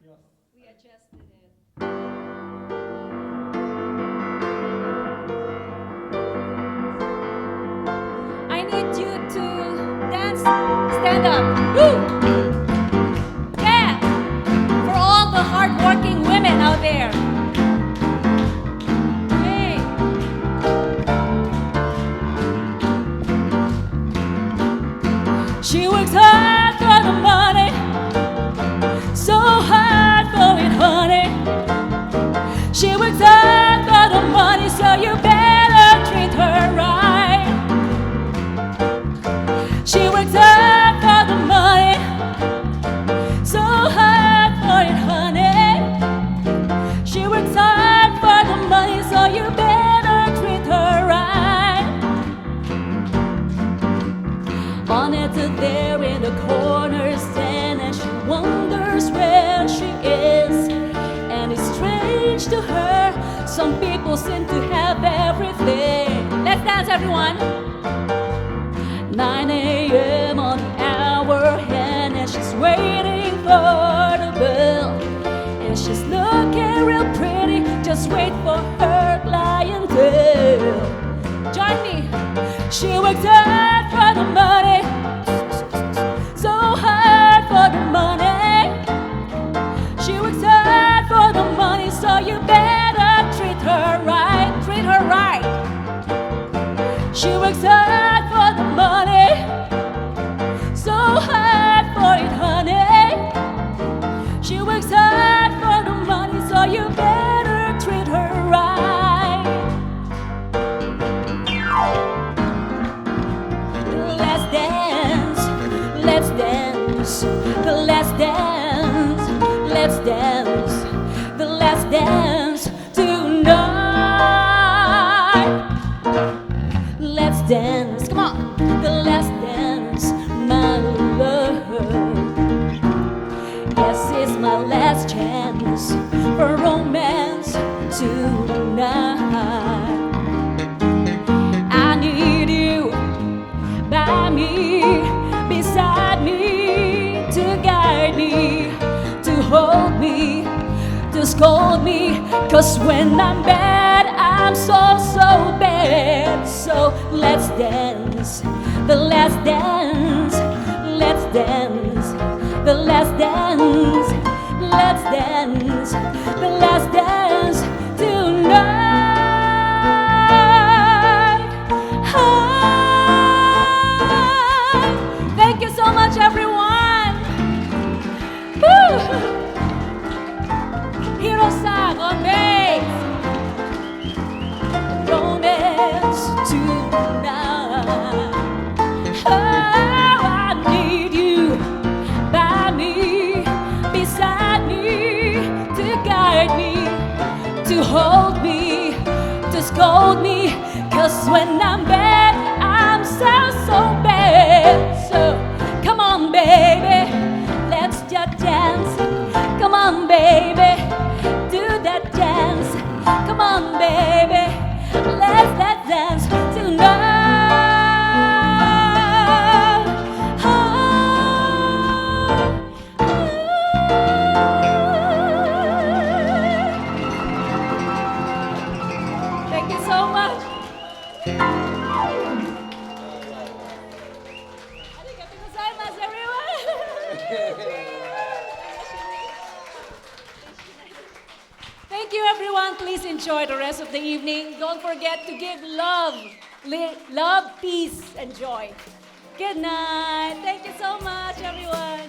We adjusted it. I need you to dance, stand up. Woo! Yeah! For all the hardworking women out there. Hey! She works hard for the money, so hard for it, honey. She works hard for the money, so you better treat her right. She works hard for the money, so hard for it, honey. She works hard for the money, so you better treat her right. On it there in the corner stand, and she wonders where she is. And it's strange to her, some people seem to have everything. Let's dance, everyone. 9 a.m. on the hour hand, and she's waiting for the bell. And she's looking real pretty, just wait for her clientele. Join me. She works hard for the money, so hard for the money. She works hard for the money, so you better treat her right. Treat her right. She works hard for the money, so hard for it, honey. She works hard for the money, so you better treat her right. Let's dance, let's dance, the last dance, let's dance, the last dance tonight. Let's dance, come on, the last dance, my love. Yes, it's my last chance for romance tonight. I need you by me, beside me, to guide me, to hold me, to scold me. 'Cause when I'm bad, I'm so bad. So let's dance, the last dance, let's dance, the last dance, let's dance, the last dance tonight. Thank you so much, everyone. Woo! Hiro-san on bass. Romance tonight. Oh, I need you by me, beside me, to guide me, to hold me, to scold me. 'Cause when I'm bad, I'm so bad. So come on, baby, let's just dance. Come on, baby, do that dance. Come on, baby, let's dance tonight. Thank you so much. Arigatou gozaimasu, everyone. Thank you, everyone. Please enjoy the rest of the evening. Don't forget to give love, love, peace, and joy. Good night. Thank you so much, everyone.